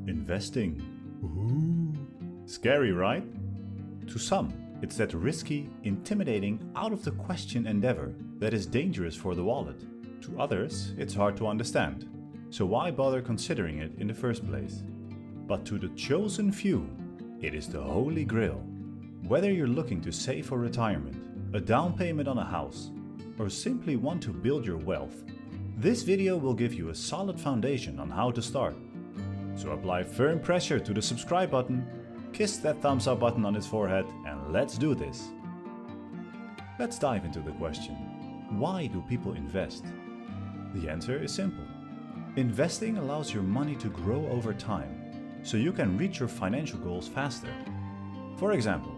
Investing. Ooh. Scary, right? To some, it's that risky, intimidating, out-of-the-question endeavor that is dangerous for the wallet. To others, it's hard to understand. So why bother considering it in the first place? But to the chosen few, it is the holy grail. Whether you're looking to save for retirement, a down payment on a house, or simply want to build your wealth, this video will give you a solid foundation on how to start. So apply firm pressure to the subscribe button, kiss that thumbs up button on its forehead, and let's do this. Let's dive into the question, why do people invest? The answer is simple. Investing allows your money to grow over time, so you can reach your financial goals faster. For example,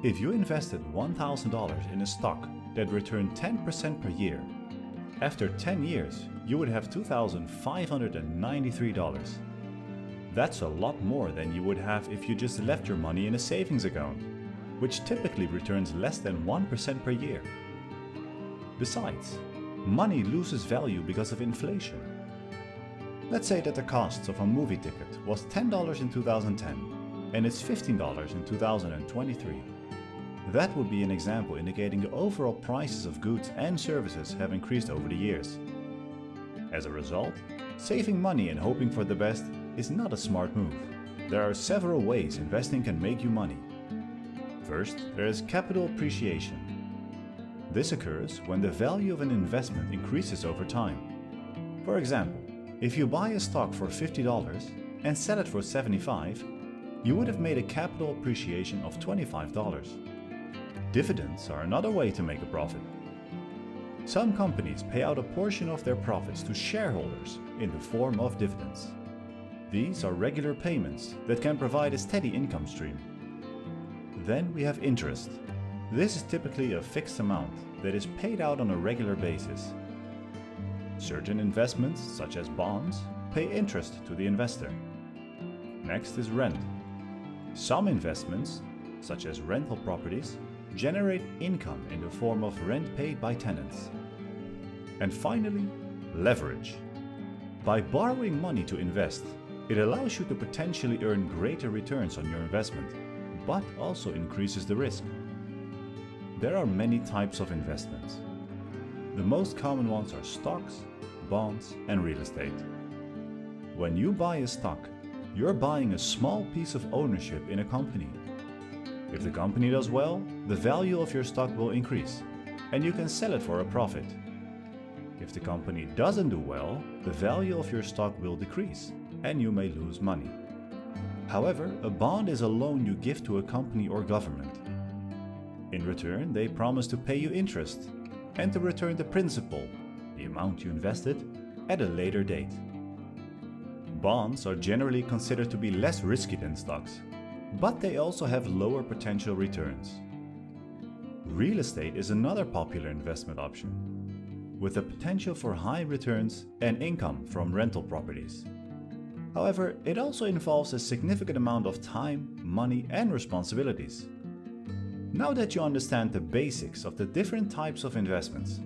if you invested $1,000 in a stock that returned 10% per year, after 10 years you would have $2,593. That's a lot more than you would have if you just left your money in a savings account, which typically returns less than 1% per year. Besides, money loses value because of inflation. Let's say that the cost of a movie ticket was $10 in 2010 and it's $15 in 2023. That would be an example indicating the overall prices of goods and services have increased over the years. As a result, saving money and hoping for the best is not a smart move. There are several ways investing can make you money. First, there is capital appreciation. This occurs when the value of an investment increases over time. For example, if you buy a stock for $50 and sell it for $75, you would have made a capital appreciation of $25. Dividends are another way to make a profit. Some companies pay out a portion of their profits to shareholders in the form of dividends. These are regular payments that can provide a steady income stream. Then we have interest. This is typically a fixed amount that is paid out on a regular basis. Certain investments, such as bonds, pay interest to the investor. Next is rent. Some investments, such as rental properties, generate income in the form of rent paid by tenants. And finally, leverage. By borrowing money to invest, it allows you to potentially earn greater returns on your investment, but also increases the risk. There are many types of investments. The most common ones are stocks, bonds, and real estate. When you buy a stock, you're buying a small piece of ownership in a company. If the company does well, the value of your stock will increase, and you can sell it for a profit. If the company doesn't do well, the value of your stock will decrease, and you may lose money. However, a bond is a loan you give to a company or government. In return, they promise to pay you interest and to return the principal, the amount you invested, at a later date. Bonds are generally considered to be less risky than stocks, but they also have lower potential returns. Real estate is another popular investment option, with the potential for high returns and income from rental properties. However, it also involves a significant amount of time, money, and responsibilities. Now that you understand the basics of the different types of investments,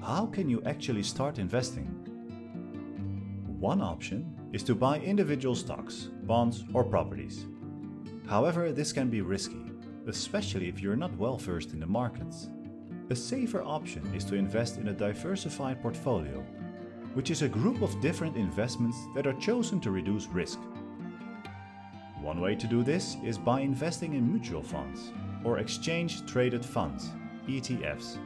how can you actually start investing? One option is to buy individual stocks, bonds, or properties. However, this can be risky, especially if you're not well versed in the markets. A safer option is to invest in a diversified portfolio, which is a group of different investments that are chosen to reduce risk. One way to do this is by investing in mutual funds or exchange-traded funds, ETFs.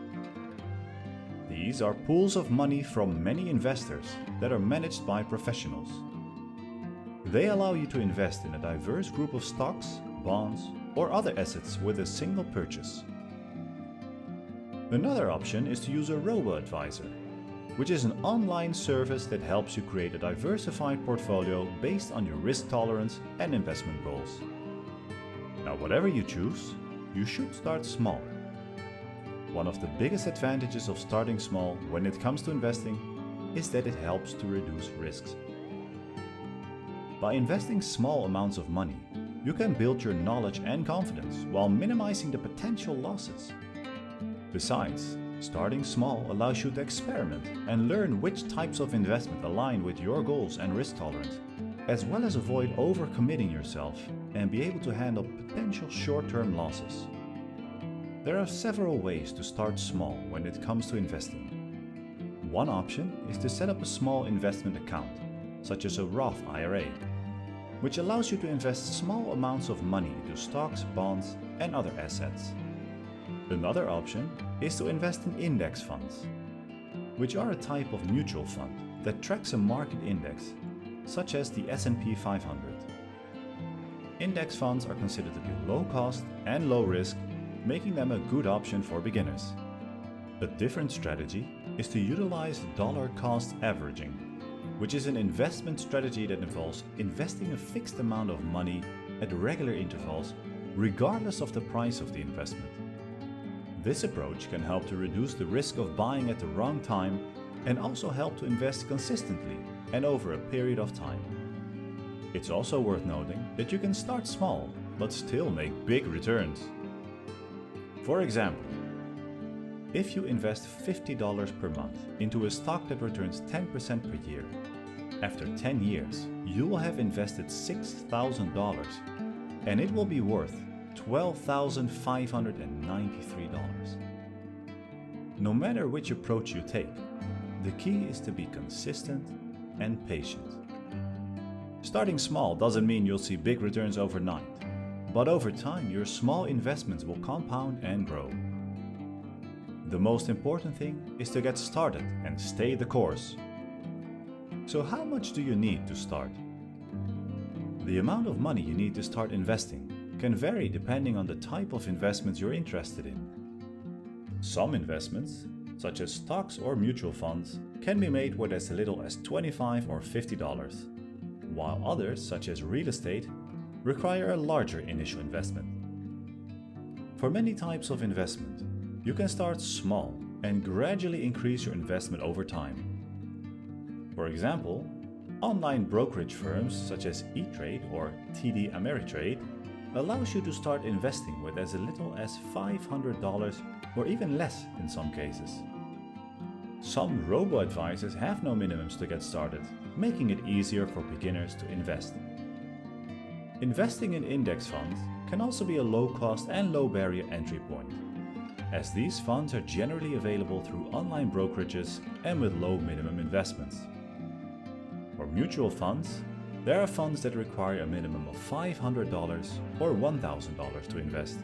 These are pools of money from many investors that are managed by professionals. They allow you to invest in a diverse group of stocks, bonds, or other assets with a single purchase. Another option is to use a robo-advisor, which is an online service that helps you create a diversified portfolio based on your risk tolerance and investment goals. Now, whatever you choose, you should start small. One of the biggest advantages of starting small when it comes to investing is that it helps to reduce risks. By investing small amounts of money, you can build your knowledge and confidence while minimizing the potential losses. Besides, starting small allows you to experiment and learn which types of investment align with your goals and risk tolerance, as well as avoid overcommitting yourself and be able to handle potential short-term losses. There are several ways to start small when it comes to investing. One option is to set up a small investment account, such as a Roth IRA, which allows you to invest small amounts of money into stocks, bonds, and other assets. Another option is to invest in index funds, which are a type of mutual fund that tracks a market index, such as the S&P 500. Index funds are considered to be low cost and low risk, making them a good option for beginners. A different strategy is to utilize dollar cost averaging, which is an investment strategy that involves investing a fixed amount of money at regular intervals, regardless of the price of the investment. This approach can help to reduce the risk of buying at the wrong time and also help to invest consistently and over a period of time. It's also worth noting that you can start small but still make big returns. For example, if you invest $50 per month into a stock that returns 10% per year, after 10 years you will have invested $6,000 and it will be worth $12,593. No matter which approach you take, the key is to be consistent and patient. Starting small doesn't mean you'll see big returns overnight, but over time your small investments will compound and grow. The most important thing is to get started and stay the course. So how much do you need to start? The amount of money you need to start investing can vary depending on the type of investments you're interested in. Some investments, such as stocks or mutual funds, can be made with as little as $25 or $50, while others, such as real estate, require a larger initial investment. For many types of investment, you can start small and gradually increase your investment over time. For example, online brokerage firms such as E-Trade or TD Ameritrade allows you to start investing with as little as $500 or even less in some cases. Some robo-advisors have no minimums to get started, making it easier for beginners to invest. Investing in index funds can also be a low-cost and low-barrier entry point, as these funds are generally available through online brokerages and with low minimum investments. For mutual funds, there are funds that require a minimum of $500 or $1,000 to invest.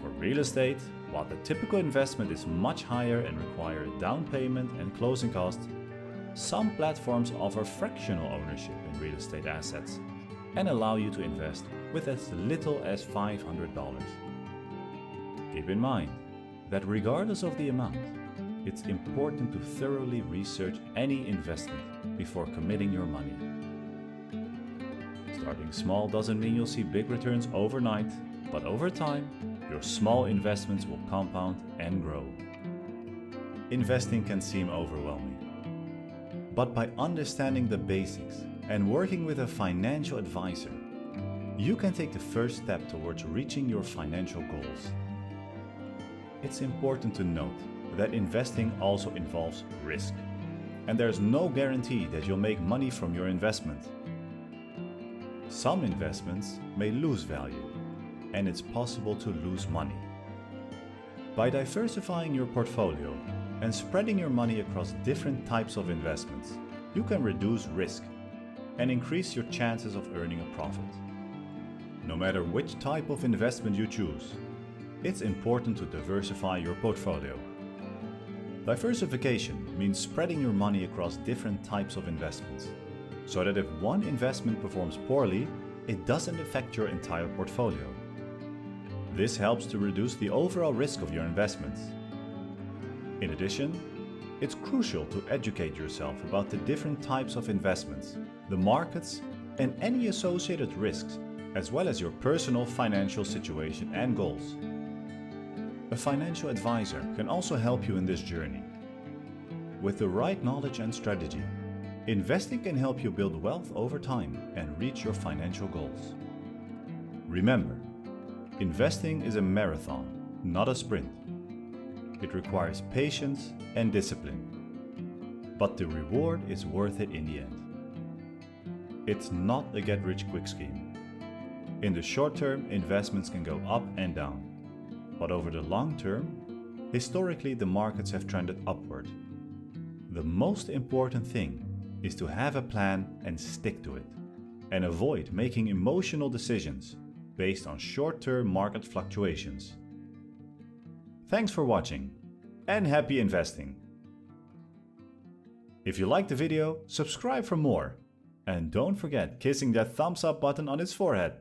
For real estate, while the typical investment is much higher and requires a down payment and closing costs, some platforms offer fractional ownership in real estate assets and allow you to invest with as little as $500. Keep in mind that regardless of the amount, it's important to thoroughly research any investment before committing your money. Starting small doesn't mean you'll see big returns overnight, but over time, your small investments will compound and grow. Investing can seem overwhelming, but by understanding the basics and working with a financial advisor, you can take the first step towards reaching your financial goals. It's important to note that investing also involves risk, and there's no guarantee that you'll make money from your investment. Some investments may lose value, and it's possible to lose money. By diversifying your portfolio and spreading your money across different types of investments, you can reduce risk and increase your chances of earning a profit. No matter which type of investment you choose, it's important to diversify your portfolio. Diversification means spreading your money across different types of investments, so that if one investment performs poorly, it doesn't affect your entire portfolio. This helps to reduce the overall risk of your investments. In addition, it's crucial to educate yourself about the different types of investments, the markets, and any associated risks, as well as your personal financial situation and goals. A financial advisor can also help you in this journey. With the right knowledge and strategy, investing can help you build wealth over time and reach your financial goals. Remember, investing is a marathon, not a sprint. It requires patience and discipline, but the reward is worth it in the end. It's not a get-rich-quick scheme. In the short term, investments can go up and down. But over the long term, historically the markets have trended upward. The most important thing is to have a plan and stick to it, and avoid making emotional decisions based on short-term market fluctuations. Thanks for watching, and happy investing! If you liked the video, subscribe for more, and don't forget kissing that thumbs up button on its forehead.